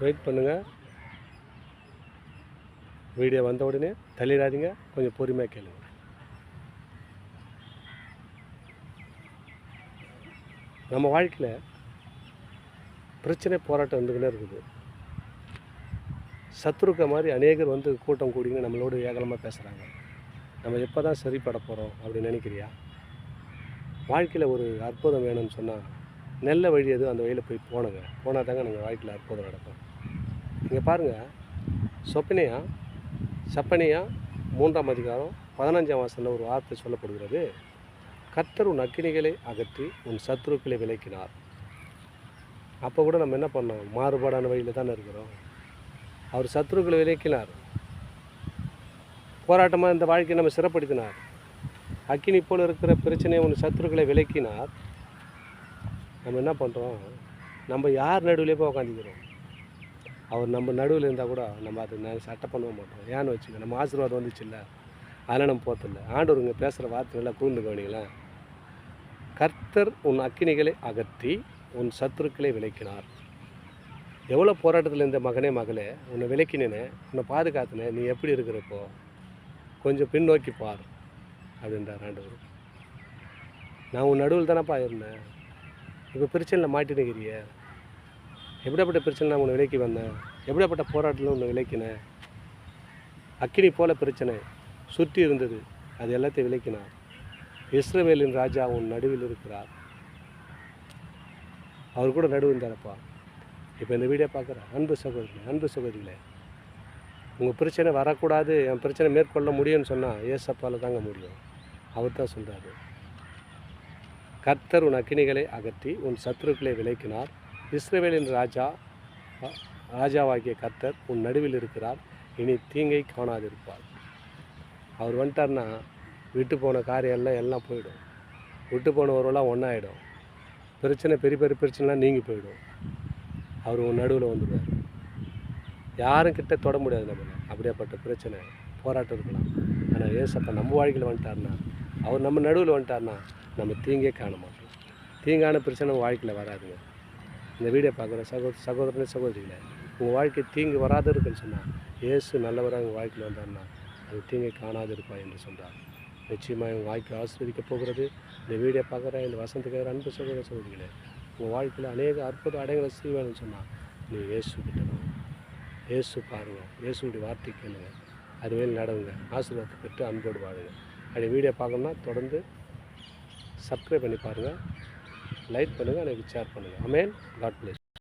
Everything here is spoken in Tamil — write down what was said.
வெயிட் பண்ணுங்கள். வீடியோ வந்த உடனே தள்ளிடாதீங்க, கொஞ்சம் பொறுமையாக கேளுங்க. நம்ம வாழ்க்கையில் பிரச்சனை போராட்டம் இருந்துக்கிட்டே இருக்குது. சத்துருக்க மாதிரி அநேகர் வந்து கூட்டம் கூடிங்கன்னு நம்மளோட ஏகலமாக பேசுகிறாங்க. நம்ம எப்போ தான் சரிப்பட போகிறோம் அப்படின்னு நினைக்கிறியா? வாழ்க்கையில் ஒரு அற்புதம் வேணும்னு சொன்னால் நல்ல வழி எது அந்த வழியில் போய் போனால் தாங்க நம்ம வாழ்க்கையில் அற்புதம் நடக்கும். இங்கே பாருங்கள், சப்பனியா 3ஆம் அதிகாரம் 15ஆம் வசனம் ஒரு வார்த்தை சொல்லப்படுகிறது. கர்த்தர் உன் அக்கினிகளை அகற்றி உன் சத்துருக்களை விலக்கினார். அப்போ கூட நம்ம என்ன பண்ணோம்? மாறுபாடான வழியில் தானே இருக்கிறோம். அவர் சத்துருக்களை விலக்கினார். போராட்டமாக இந்த வாழ்க்கையை நம்ம சிறப்படுத்தினார். அக்கினி போல் இருக்கிற பிரச்சனையை உன் சத்துருக்களை விலக்கினார். நம்ம என்ன பண்ணுறோம்? நம்ம யார் நடுவிலே போய் உட்காந்துக்கிறோம். அவர் நம்ம நடுவில் இருந்தால் கூட நம்ம அதை சட்டை பண்ண மாட்டோம். ஏன்னு வச்சுக்க, நம்ம ஆசீர்வாதம் வந்துச்சு இல்லை, அதெல்லாம் நம்ம போகிறதில்ல. ஆண்டவருங்க பேசுகிற வார்த்தை நல்லா கூர்ந்து கவனிங்களேன். கர்த்தர் உன் அக்கினிகளை அகற்றி உன் சத்துருக்களை விலக்கினார். எவ்வளோ போராட்டத்தில் இருந்த மகளே உன்னை விலக்கினேனே, உன்னை பாதுகாத்தினேன், நீ எப்படி இருக்கிறப்போ கொஞ்சம் பின்னோக்கி பார் அப்படின்றார் ஆண்டவர். நான் உன் நடுவில் தானேப்பா இருந்தேன். இப்போ பிரச்சனையில் மாட்டினுக்கிறிய. எப்படிப்பட்ட பிரச்சனை நான் உன்னை விலக்கி வந்தேன்? எப்படிப்பட்ட போராட்டத்தில் உன்னை விலக்கினேன்? அக்கினி போல பிரச்சனை சுற்றி இருந்தது, அது எல்லாத்தையும் விலக்கினார். இஸ்ரவேலின் ராஜா உன் நடுவில் இருக்கிறார். அவர் கூட நடுவு இருந்தாரப்பா. இப்போ இந்த வீடியோ பார்க்குற அன்பு சகோதரிகளே, உங்கள் பிரச்சனை வரக்கூடாது, என் பிரச்சனை மேற்கொள்ள முடியும்னு சொன்னால் ஏசப்பால் தாங்க முடியும். அவர் தான் சொல்கிறாரு. கர்த்தர் உன் அக்கினிகளை அகற்றி உன் சத்துருக்களை விலக்கினார். இஸ்ரவேலின் ராஜாவாகிய கர்த்தர் உன் நடுவில் இருக்கிறார். இனி தீங்கை காணாதிருப்பார். அவர் வந்துட்டார்னா விட்டு போன காரியம் எல்லாம் போயிடும். விட்டு போனவரெல்லாம் ஒன்றாயிடும். பிரச்சனை பெரிய பிரச்சனைலாம் நீங்கி போயிடும். அவர் உன் நடுவில் வந்துடுவார். யாரும் கிட்ட தொட முடியாது நம்மளை. அப்படியேப்பட்ட பிரச்சனை போராட்டம் இருக்கலாம். ஆனால் ஏசப்பா நம்ம வாழ்க்கையில் வந்துட்டார்னா, அவர் நம்ம நடுவில் வந்துட்டார்னா நம்ம தீங்கே காண மாட்டோம். தீங்கான பிரச்சனை உங்கள் வாழ்க்கையில் வராதுங்க. இந்த வீடியோ பார்க்குற சகோதரிகளே, உங்கள் வாழ்க்கை தீங்கு வராது இருக்குன்னு சொன்னால் இயேசு நல்லவராக உங்கள் வாழ்க்கையில் வந்தார்னா அது தீங்கை காணாது இருப்பா என்று சொல்கிறார். நிச்சயமாக உங்கள் வாழ்க்கை ஆஸ்வதிக்க போகிறது. இந்த வீடியோ பார்க்குற இந்த வசந்தக்கார அன்பு சகோதரிகளே, உங்கள் வாழ்க்கையில் அநேக அற்புத அடைகளை செய்வேன்னு சொன்னால் நீ இயேசு கிட்டணும். இயேசு பாருங்கள், இயேசுடைய வார்த்தை கேளுங்க, அதுவே நடவுங்க, ஆசீர்வாதத்தை பெற்று அன்போடு வாழுங்க. அப்படி வீடியோ பார்க்கணுன்னா தொடர்ந்து சப்ஸ்கிரைப் பண்ணி பாருங்கள், லைக் பண்ணுங்கள், எனக்கு ஷேர் பண்ணுங்கள். ஆமென். God plus.